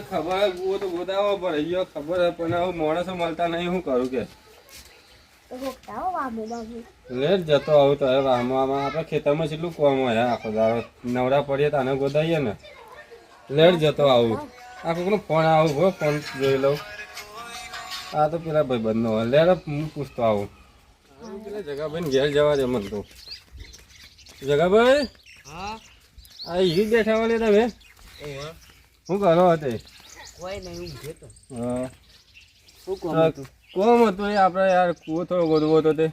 ખબર કુવો તો ગોદાવો પડે યો ખબર હે પણ હવે માણસો મળતા નહીં શું કરું કે લેટ જતો આવું તો હવે વામવામાં આપણે ખેતરમાં કેટલું કોમ હોય આખો દાડો નવરા પડીએ તો આને ગોદાઈએ ને લેટ જતો આવું આ કોઈનો ફોન આવું હો ફોન જોઈ લઉં આ તો પેલા ભાઈ બંધનો હોય લેટ હું પૂછતો આવું પેલા જગાભાઈ ઘેર જવા દે મને તો જગાભાઈ હા આ ઈ બેઠા વાળે તમે શું કરો હતે કોઈ નહીં હું ઘેતો હા શું કોમ હતું કોમ હતું આપણે યાર કૂવો થોડો ગોદવો હતો તે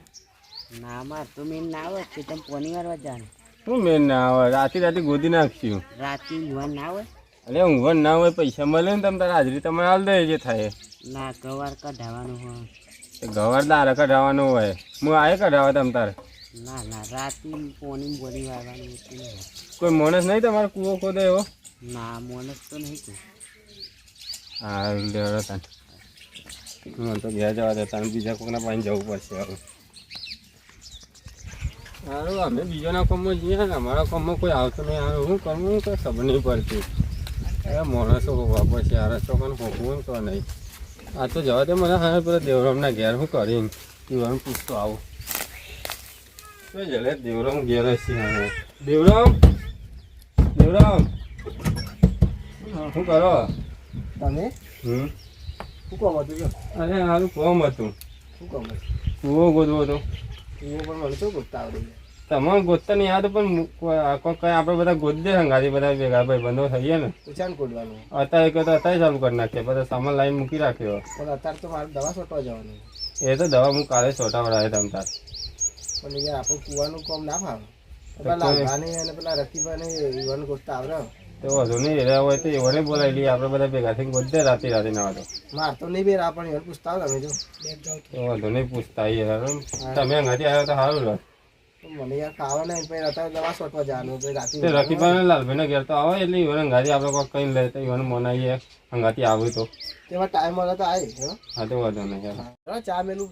ના માર તો મેં ના આવે કે તમે પોની વારવા જાણ શું મેન ના આવે રાતે ગોદી નાખશું રાતે યુવાન ના હોય એટલે ઊંઘવાનું ના હોય પૈસા મળે ને તમે તારે હાજરી તમારે હાલ દે જે થાય ના ગવાર કઢાવવાનું હોય ગવાર દાર કઢાવવાનું હોય હું આએ કઢાવા તમ તારે ના ના રાતે પોની બોની વારવાનું હતું નહીં કોઈ માણસ નહીં તમારે કૂવો ખોદે એવો ના મોનસ તો નહીં તું હા લેવડો તાન હું તો ઘેર જવા દેતા બીજા કોઈના પાસે જવું પડશે હવે સારું અમે બીજાના કામમાં જઈએ ને અમારા કામમાં કોઈ આવતું નહીં આવે શું કરવું કંઈ ખબર નહીં પડતી એ માણસો હોવા પડશે યાર ચોકન હોકવું તો નહીં આ તો જવા દે મને હા પેલા દેવરામના ઘેર હું કરીને દેવરામ પૂછતો આવું તો જલે દેવરામ ઘેર હશે હા દેવરામ દેવરામ શું કરો તમે શું કોમ હતું અરે સારું કોમ હતું શું કોમ કૂવો ગોદવો હતો એવું પણ મને શું ગોતતા આવડે તમારે ગોતતા નહીં યાદ પણ કઈ આપણે બધા ગોદ દે સંગાથી બધા ભેગા ભાઈ બંધો થઈએ ને તો ચાન કોડવાનું અત્યારે કહે તો અત્યારે ચાલુ કરી નાખીએ બધા સામાન લાઈન મૂકી રાખ્યો પણ અત્યારે તો મારે દવા છોટવા જવાનું એ તો દવા હું કાલે છોટાવડાવે તમ તાર પણ યાર આપણે કુવાનું કોમ ના ફાવે પેલા લાભાને અને પેલા રકીબાને યુવાન ગોતતા આવડે તો વધુ નહીં રહ્યા હોય તો એવોને બોલાવી લઈએ આપણે બધા ભેગા થઈને ગોદ દે રાતે ના તો માર તો નહીં બેરા પણ યુવાન પૂછતા આવો તમે જો તો વધુ નહીં પૂછતા આવીએ તમે અંગાથી આવ્યો તો સારું લો મને યાર ખાવા નહીં પછી અત્યારે દવા છોટવા જવાનું પછી રાતે તે રકીબાને લાલભાઈને ઘેર તો આવે એટલે ઈવન અંગાથી આપણે કોઈ કઈ લે તો ઈવન મનાવીએ અંગાથી આવ્યું તો તેમાં ટાઈમ મળે તો આવે હા તો વધુ નહીં યાર ચા મેલું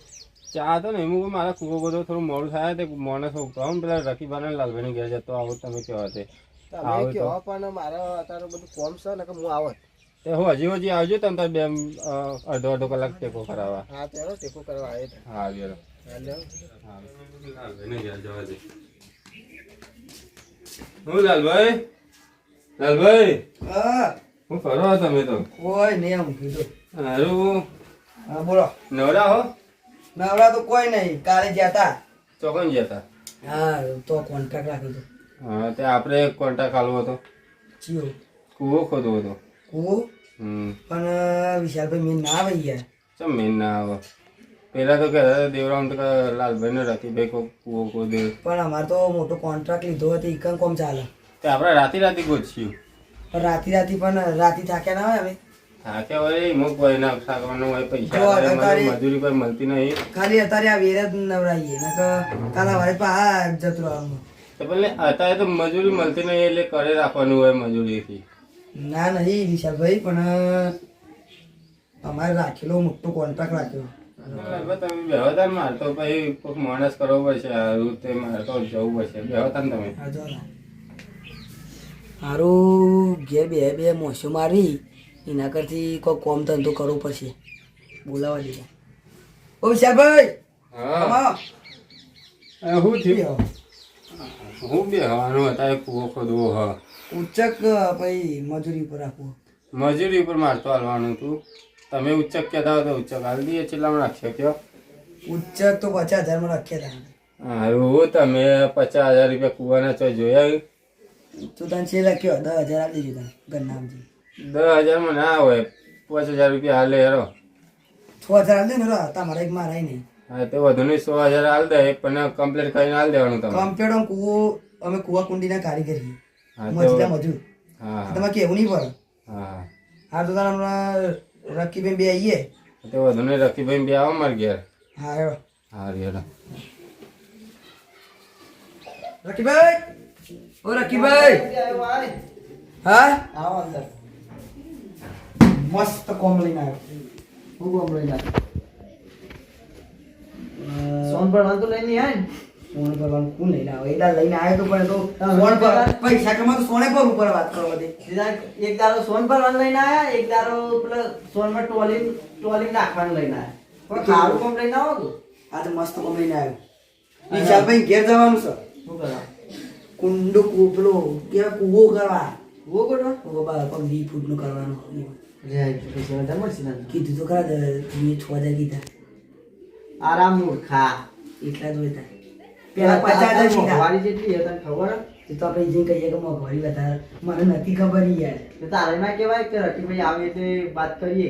ચા તો નહીં હું મારા કૂવો બધો થોડું મોડું થાય તે માણસ ઉઠાવું પેલા રકીબાને લાલભાઈને ઘેર જતો આવું તમે કેવા તે તમે કહો પણ મારે અત્યારે બધું કોમ છે ને કે હું આવત તે હું હજી આવજો તમે તાર બે અડધો કલાક ટેકો કરાવવા હા તો ટેકો કરવા આવે છે હા આવ્યો હું લાલભાઈ હા હું કરો તમે તો કોઈ નહીં આમ કીધું હારું હા બોલો નવરા હો નવરા તો કોઈ નહીં કાલે જતા ચોકન જતા હા તો કોન્ટ્રાક્ટ રાખી દો હા તે આપણે કોન્ટ્રાક્ટ આલવો હતો ચિયો કૂવો ખોદવો હતો કુવો પણ વિશાલભાઈ મેં ના આવી ગયા ચમ મેન ના આવે પેલા તો કહેતા દેવરામ તો લાલભાઈ ને રકીભાઈ કૂવો ખોદે પણ અમારે તો મોટો કોન્ટ્રાક્ટ લીધો હતો ઈકન કોમ ચાલે તે આપણે રાતે ગોતશું પણ રાતી પણ રાતી થાક્યા ના હોય અમે થાક્યા હોય એમાં કોઈ ના થાકવાનું હોય જો પૈસા અત્યારે- મજૂરી કોઈ મળતી નહીં ખાલી અત્યારે આ વેર જ નવરાઈએ નકર કાલે વારે પા જતું રહેવાનું તો પેલે અત્યારે તો મજૂરી મળતી નહીં એટલે કરે રાખવાનું હોય મજૂરીથી ના નહીં વિશાલભાઈ પણ અમારે રાખેલો મોટો કોન્ટ્રાક્ટ રાખ્યો તમે બેહતા માર તો ભાઈ કોઈક માણસ કરવો પડશે હારું તે મારે તો જવું પડશે બેહતા ને તમે મારું ઘેર બે મોસો મારી એના કરતી કોઈ કોમ ધંધો કરવો પડશે બોલાવા દીધા ઓ વિશાલભાઈ હા હું થયું હું બેહવાનું અત્યારે કૂવો ખોદવો હા ઉચ્ચક પછી મજૂરી ઉપર રાખવું મજૂરી ઉપર મારતો હાલવાનું હતું તમે ઉચ્ચક કહેતા હોય તો ઉચ્ચક હાલ દઈએ ચેટલામાં રાખશો કયો ઉચ્ચક તો 50,000 માં રાખ્યા હતા હારું તમે 50,000 રૂપિયા કૂવાના ચો જોયા તું તને છે લખ્યો 10,000 આપી દીધું તને ગન્નામજી 10,000 માં ના હોય 5,000 રૂપિયા હાલે હેરો 6,000 આપી દે ને તમારે એક મારાય નહીં હા તો વધુ નહીં 100,000 હાલ દે પણ કમ્પ્લીટ કરીને હાલ દેવાનું તમે કમ્પ્યુટર કુવો અમે કુવા કુંડીના કારીગરી હા મજૂર મજૂર હા તમારે કેવું નહીં પડે હા હા તો તારે હમણાં રકીબેન બે આવીએ તો વધુ નહીં રકીભાઈ બે આવો મારે ઘેર હા હેડો હા રેડો રકીભાઈ ઓ રકીભાઈ હા આવો અંદર મસ્ત કોમ લઈને આવ્યો હું કોમ લઈને આવ્યો સોન પર વાંધો લઈને આય સોન કરવાનું કોણ લઈને આવે એ દાડ લઈને આવ્યો તો પણ તો સોન પર પૈસા કમા તો સોને પર ઉપર વાત કરવા દે એક દારો સોન ભરવાનું લઈને આયા, એક દારો પેલા સોનમાં ટોલી નાખવાનું લઈને આયા. પણ ખારું કોમ લઈને આવો તું. આ તો મસ્ત કોમ લઈને આવ્યો વિશાલભાઈ ઘેર જવાનું છે શું કરવા? કુંડો કૂપલો કેવા કૂવો કરવા કૂવો ગોઠવા? કૂવો બા પણ 20 ફૂટનું કરવાનું લે પૈસા વધારે મળશે ને. કીધું તો ખરા તમે 6000 કીધા આરામ મૂર્ખા. એટલા જ હોય પેલા 50,000 કીધા મોંઘવારી જેટલી છે તને ખબર હે? એ તો આપણે જે કહીએ કે મોંઘવારી વધારે મને નથી ખબર યાર તો તારે ના કહેવાય કે રકીભાઈ આવે એટલે વાત કરીએ.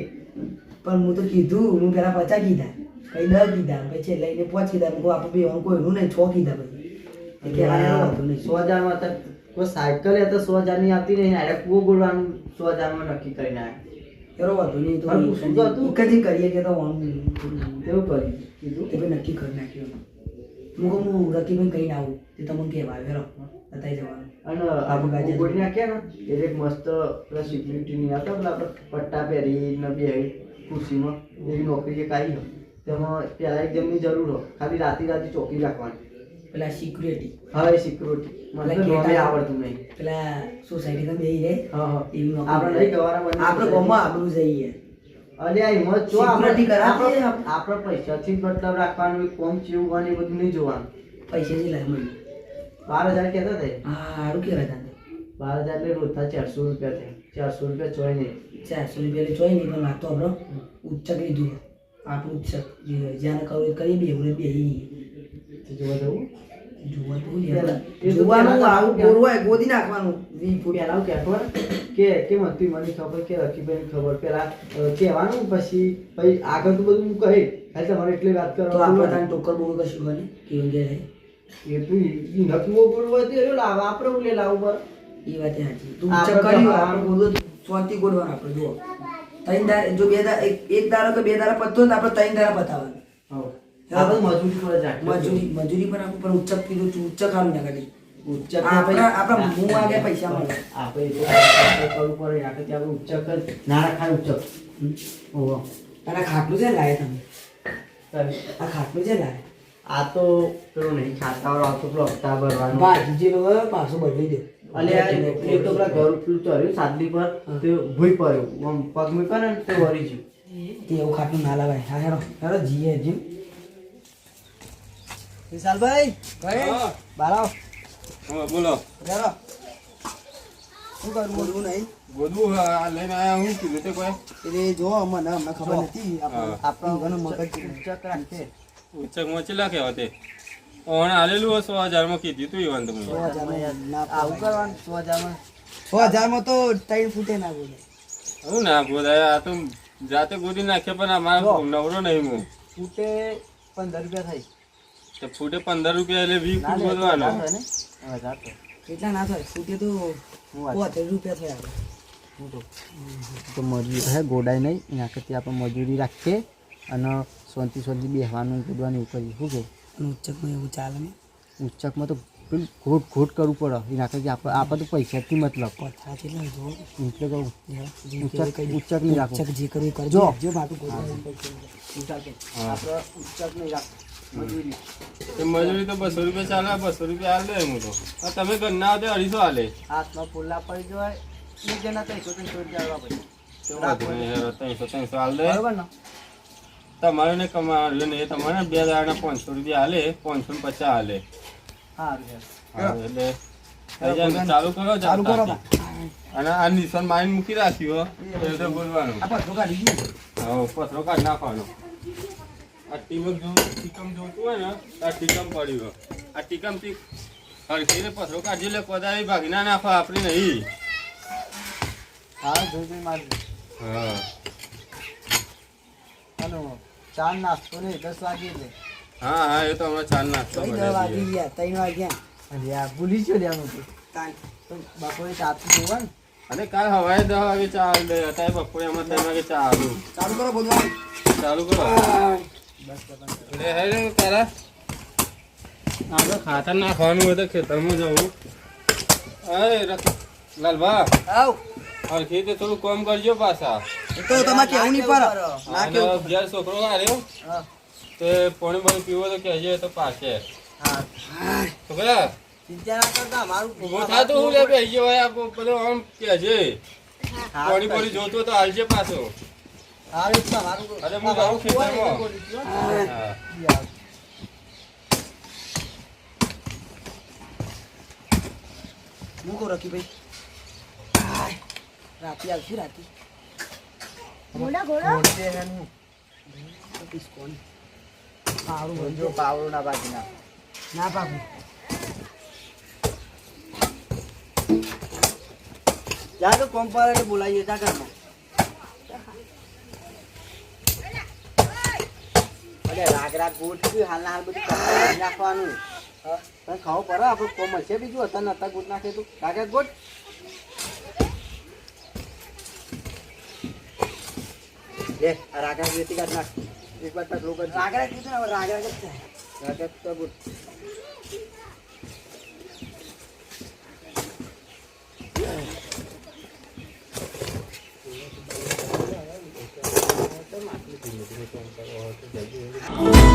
પણ હું તો કીધું હું પેલા 50 કીધા કઈ 10 કીધા પછી લઈને 5 કીધા હું આપણે બે કોઈનું નહીં 6 કીધા પછી કે આ હતું નહીં 100,000 માં તો કોઈ સાયકલ એ તો 100,000 ની આવતી નહીં. આરે કૂવો ગોળવાનું 100,000 માં નક્કી કરીને આવ્યા. એરો વાતો નહીં તો પણ શું હતું? એક જ કરીએ કે તો ઓન એવું કર્યું કીધું તે ભાઈ નક્કી કરી નાખ્યું હું કહું હું રકીભાઈ કહીને આવું તે તમને કહેવા આવ્યો બતાવી જવાનું અને આપણે કૂવો ગોળી નાખ્યા ને એટલે એક મસ્ત પેલા સિક્યુરિટી ની આવતા પેલા આપણે પટ્ટા પહેરીને બે ખુરશીમાં એવી નોકરી એક આવી હોય તેમાં પેલા એક જણની જરૂર હોય ખાલી રાતે ચોકી રાખવાની. પેલા સિક્યુરિટી હા એ સિક્યુરિટી મને તો નામે આવડતું નહીં. પેલા સોસાયટીમાં બેહી રહે હા હા એવી નોકરી આપણે નહીં ગવાના આપણે ગામમાં આપણું જઈએ અલ્યા એમાં જો Security કરાવીએ આપણે પૈસાથી મતલબ રાખવાનું કોમ ચેવું હોય ને એ બધું નહીં જોવાનું. પૈસા જે લાગે મને 12,000 કહેતા હતા. હા સારું કહેવાય તાને 12,000 એટલે રોજના 400 રૂપિયા થાય. 400 રૂપિયા ચોય નહીં. 400 રૂપિયા જોઈ નહીં પણ આ તો આપણો ઉચ્ચક લીધું આપણું ઉચ્ચક જ્યાં કરવું કરીએ બે એવું બે તો જોવા જવું જોવાનું આવું બોર હોય ગોદી નાખવાનું 20 ફૂટ પેલા હું કહેતો ને કે કેમ હતી મને ખબર કે રકીભાઈને ખબર પેલા કહેવાનું પછી આગળ તો બધું હું કહે ખાલી તમારે એટલી વાત તો કરવા આપણે તાને ટોકર બોલ કશું બને કેવું કે એ તું નકવો બોલવો તો એ લાવ આપણે ઉલે લાવ પર એ વાત સાચી તું આપણે ઉચ્ચક કર્યું તો આપણે બોલો શાંતિ ગોડવાનું આપણે જુઓ ત્રણ દાડા જો બે દાડા એક દાડો કે બે દાડા પતતો ને આપણે ત્રણ દાડા પતાવવાનું આપણે મજૂરી પર જાય મજૂરી પણ આપણે પણ ઉચ્ચક કીધું ઉચ્ચક આમ ના કાઢી ઉચ્ચક આપણા મું આગળ પૈસા મળે આપણે કરવું પડે આપણે ત્યાં ઉચ્ચક જ ના રાખાય ઉચ્ચક ઓહો અને આ ખાટલું છે લાય તમે આ ખાટલું છે લાય આ તો પેલું નહીં ખાતા વાળો આવતો પેલો હપ્તા ભરવાનો બાજુ જે લોકો પાછું બદલી દે અને એક તો પેલા ઘર પેલું ચડ્યું સાદલી પર તે ભૂઈ પડ્યું આમ પગ મૂક્યો ને તે વળી ગયું તે એવું ખાટલું ના લાવાય હા હેરો હેરો જીએ જીમ વિશાલભાઈ હા બારાવ હા, બોલો હેરો શું કરવું બોલવું નહીં ગોદવું આ લઈને આયા હું કીધું તે કોઈ એટલે જો મને હમણાં ખબર નથી આપણો મગજ ઉચ્ચક રાખે ઉચ્ચકમાં ચેલા કહેવા તે ઓણ આલેલું 100,000 માં કીધું તું ઈવન તમે આવું કરવાનું 100,000 માં 6000 માં તો 3 ફૂટે ના બોલે હું ના ગોદાય આ તો જાતે ગોદી નાખે પણ અમારો નવરો નહીં હું ફૂટે 15 રૂપિયા થાય. તો ફૂટે 15 રૂપિયા એટલે 20 ફૂટ ગોદવાનો એટલા ના થાય ફૂટે તો 70 રૂપિયા થયા તો મજૂરી થાય ગોડાય નહીં એના કરતી આપણે મજૂરી રાખીએ અને શાંતિ બેસવાનું કૂદવાનું એવું કરીએ શું કહું ઉચ્ચકમાં એવું ચાલે ને ઉચ્ચકમાં તો પેલું ઘોટ કરવું પડે એના કરતી આપણે તો પૈસાથી મતલબ પથરા કેટલા જો એટલે કહું ઉચ્ચક નહીં રાખવું ઉચ્ચક જે કરવું કરજો જો. જો માટું કોઈ આપણે ઉચ્ચક નહીં રાખવું મજૂરી તો મજૂરી તો 200 રૂપિયા ચાલે 200 રૂપિયા હાલ દે હું તો આ તમે ઘરના આવતે 250 હાલે હાથમાં પુલ્લા પડી જાય એક જણા તો 150 ચાલવા પડે તો વાંધો નહીં હેરો 300 હાલ દે બરોબર ને તમારે ને કમાડ્યું ને એ તમારે 2 દાડાના 500 રૂપિયા હાલે 550 હાલે સારું હા, એટલે થઈ જાય ને ચાલુ કરો ચાલુ કરો અને આ નિશાન માઇન્ડ મૂકી રાખ્યું એ રીતે બોલવાનું આ પથરો કાઢી ગયું હા પથરો કાઢ નાખવાનો આ ટીકમ જોતું હોય ને આ ટીકમ પડ્યું હોય. આ ટીકમથી હરખીને પથરો કાઢી લે પદારી ભાગી ના નાખો આપણે નહીં હા જોઈ મારી હા હાલો ચા નાસ્તો ને 10 વાગે એટલે હા હા એ તો હમણાં ચાલ નાખતો 10 વાગી ગયા 3 વાગ્યા અરે આ ભૂલી ગયો લેવાનું હતું તાન તો બપોરે ચાતું જોવા ને અને કાલ હવારે 10 વાગે ચા આવી દે અત્યારે બપોરે હમણાં 3 વાગે ચા આવ્યું ચાલુ કરો બોલવાનું ચાલુ કરો લે હે રે તારા આપણે ખાતર નાખવાનું હોય તો ખેતરમાં જવું અરે લાલભા આવ હરખી તો થોડું કમ કરજો પાછા તો તમારે કેવું નહીં પર ના અને કેવું ઘેર છોકરો આવ્યો હા તે પાણી પાણી પીવો તો કહેજે તો પાછે છોકરા ચિંતા ના કરતા મારું ઊભો થા તો હું લે બેસી ગયો હોય આ બધો આમ કે છે પોણી પોણી જોતો તો હાલજે પાછો હારું તમારું અરે હું જાઉં ખેતરમાં હા હું કહું રકીભાઈ રાતે આવશું રાતે સારું જો પાવડો ના બાકી ના પાકું જા તો કોમ્પારે બોલાવીએ જા ઘરમાં અરે રાગ ગોઠ હાલના હાલ બધું કપડાં નાખવાનું તને ખાવું પડે આપણે કોમલ છે બીજું હતા નતા ગોઠ નાખે તું રાગ ગોઠ લે આ રાગ વેતી કાઢ નાખ એક વાર તક લોકો રાગડા કીધું ને હવે રાગડા જ થાય રાગ તો ગોઠ Thank you.